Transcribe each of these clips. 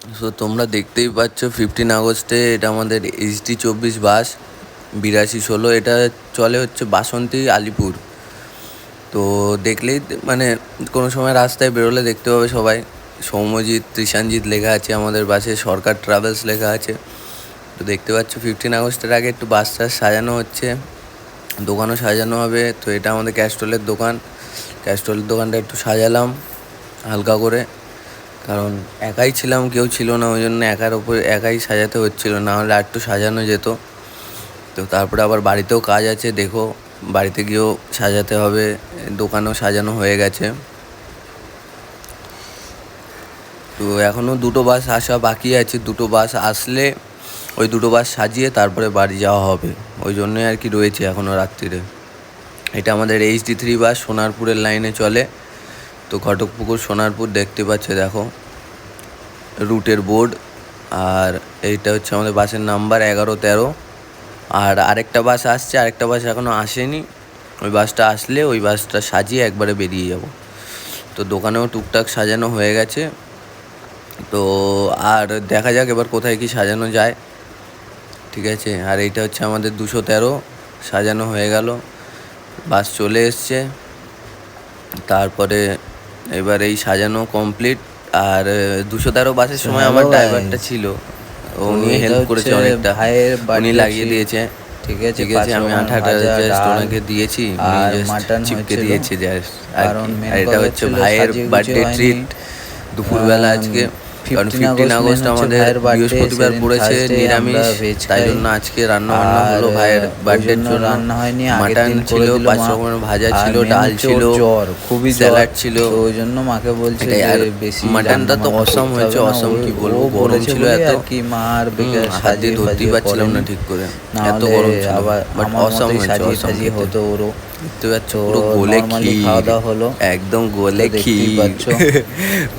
So তোমরা দেখতেই পাচ্ছ 15 আগস্টে এটা আমাদের HD-24 বাস 8216, এটা চলে হচ্ছে বাসন্তী আলিপুর। তো দেখলেই মানে কোনো সময় রাস্তায় বেরোলে দেখতে পাবে সবাই সৌম্যজিৎ তৃষানজিৎ লেখা আছে, আমাদের বাসে সরকার ট্রাভেলস লেখা আছে। তো দেখতে পাচ্ছ 15 আগস্টের আগে একটু বাস টাস সাজানো হচ্ছে, দোকানও সাজানো হবে। তো এটা আমাদের ক্যাস্ট্রলের দোকান, ক্যাস্ট্রলের দোকানটা একটু সাজালাম হালকা করে, কারণ একাই ছিলাম, কেউ ছিল না, ওই জন্য একাই সাজাতে হচ্ছিল, না হলে আর একটু সাজানো যেত। তো তারপরে আবার বাড়িতেও কাজ আছে, দেখো বাড়িতে গিয়েও সাজাতে হবে, দোকানেও সাজানো হয়ে গেছে। তো এখনও 2টো বাস আসা বাকি আছে, 2টো বাস আসলে ওই 2টো বাস সাজিয়ে তারপরে বাড়ি যাওয়া হবে, ওই জন্যই আর কি রয়েছে এখনও রাত্রিরে। এটা আমাদের HD-3 বাস সোনারপুরের লাইনে চলে। তো ঘটকপুকুর সোনারপুর দেখতে পাচ্ছে, দেখো রুটের বোর্ড, আর এইটা হচ্ছে আমাদের বাসের নাম্বার 1113। আর আরেকটা বাস আসছে, আরেকটা বাস এখনও আসেনি, ওই বাসটা আসলে ওই বাসটা সাজিয়ে একবারে বেরিয়ে যাব। তো দোকানেও টুকটাক সাজানো হয়ে গেছে। তো আর দেখা যাক এবার কোথায় কি সাজানো যায়, ঠিক আছে। আর এইটা হচ্ছে আমাদের 213 সাজানো হয়ে গেল, বাস চলে এসছে। তারপরে এবার এই সাজানো কমপ্লিট। আর 213 বাসের সময় আমার ড্রাইভারটা ছিল, উনি হেল্প করেছে অনেকটা, উনি লাগিয়ে দিয়েছে, ঠিক আছে। আমি 8,000 জাস্ট ওনাকে দিয়েছি, উনি জাস্ট চিপকে দিয়েছে জাস্ট। আর এটা হচ্ছে ভাইয়ের বার্থডে ট্রিট দুপুরবেলা আজকে, কারণ 15 আগস্ট আমাদের বৃহস্পতিবার পড়েছে, নিরামিষ, তাই জন্য আজকে রান্না বান্না হলো ভাইয়ের বার্থডের জন্য। রান্না হয়নি, মাটন ছিল, 5 রকমের ভাজা ছিল, ডাল ছিল, খুবই স্যালাড ছিল। ওই জন্য মাকে বলছে আর মাটনটা তো অসম হয়েছে, অসম কি বলবো, গরম ছিল এত কি মার হাত দিয়ে ধরতেই পারছিলাম না ঠিক করে, এত গরম ছিল, বাট অসম হয়েছে, অসম হতো ওরও। দেখতে পাচ্ছ পুরো গোলে খাওয়া দাওয়া হলো, একদম গোলে দেখতেই পাচ্ছ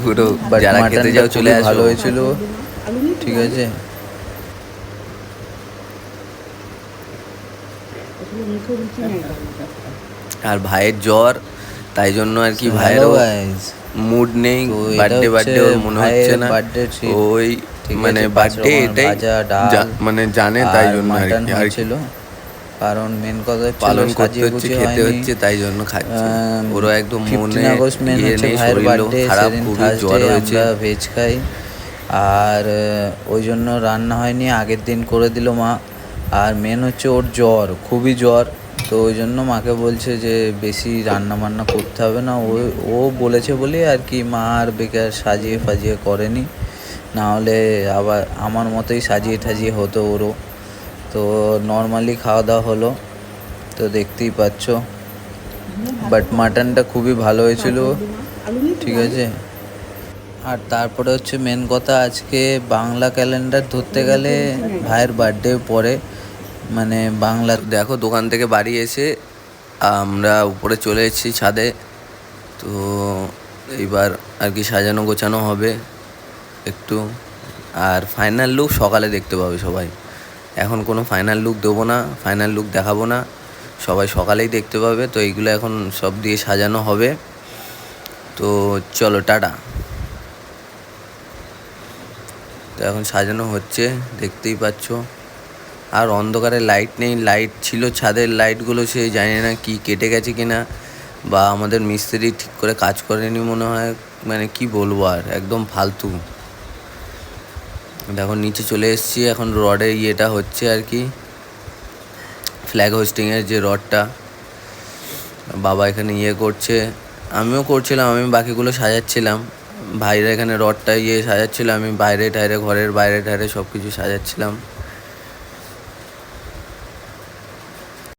পুরো, যারা খেতে যাও চলে আসো। ভালো হয়েছিল, ঠিক আছে। আর ভাইয়ের জ্বর, তাই জন্য আর কি ভাইয়েরও মুড নেই, বার্থডে ওর মনে হচ্ছে না, ওই মানে বার্থডে এটাই মানে জানে, তাই জন্য আর কি, কারণ মেন কথা পালন করতে হচ্ছে, খেতে হচ্ছে, তাই জন্য খাচ্ছে। ওরও একদম মনে ইয়ে নেই, শরীরও খারাপ, খুবই জ্বর হয়েছে। ভেজ খাই, আর ওই জন্য রান্না হয়নি, আগের দিন করে দিল মা। আর মেন হচ্ছে ওর জ্বর, খুবই জ্বর, তো ওই জন্য মাকে বলছে যে বেশি রান্না বান্না করতে হবে না, ও বলেছে বলে আর কি মা আর বেকার সাজিয়ে ফাজিয়ে করেনি, না হলে আবার আমার মতোই সাজিয়ে ঠাজিয়ে হতো ওরও। তো নর্মালি খাওয়া দাওয়া হলো, তো দেখতেই পাচ্ছ, বাট মাটনটা খুবই ভালো হয়েছিল, ঠিক আছে। আর তারপরে হচ্ছে মেন কথা, আজকে বাংলা ক্যালেন্ডার ধরতে গেলে ভাইয়ের বার্থডে পরে, মানে বাংলা। দেখো দোকান থেকে বাড়ি এসে আমরা উপরে চলে এসেছি ছাদে। তো এইবার আর কি সাজানো গোছানো হবে একটু, আর ফাইনাল লুক সকালে দেখতে পাবে সবাই। এখন কোনো ফাইনাল লুক দেবো না, ফাইনাল লুক দেখাবো না, সবাই সকালেই দেখতে পাবে। তো এইগুলো এখন সব দিয়ে সাজানো হবে। তো চলো টাটা। তো এখন সাজানো হচ্ছে, দেখতেই পাচ্ছ। আর অন্ধকারে লাইট নেই, লাইট ছিল ছাদের লাইটগুলো, সে জানি না কি কেটে গেছে কিনা, বা আমাদের মিস্ত্রি ঠিক করে কাজ করেনি মনে হয়, মানে কি বলবো, আর একদম ফালতু। দেখো নিচে চলে এসেছি, এখন রডের ইয়েটা হচ্ছে আর কি, ফ্ল্যাগ হোস্টিংয়ের যে রডটা, বাবা এখানে ইয়ে করছে, আমিও করছিলাম, আমি বাকিগুলো সাজাচ্ছিলাম, ভাইরা এখানে রডটা সাজাচ্ছিল, আমি বাইরে টাইরে ঘরের বাইরে টাইরে সব কিছু সাজাচ্ছিলাম।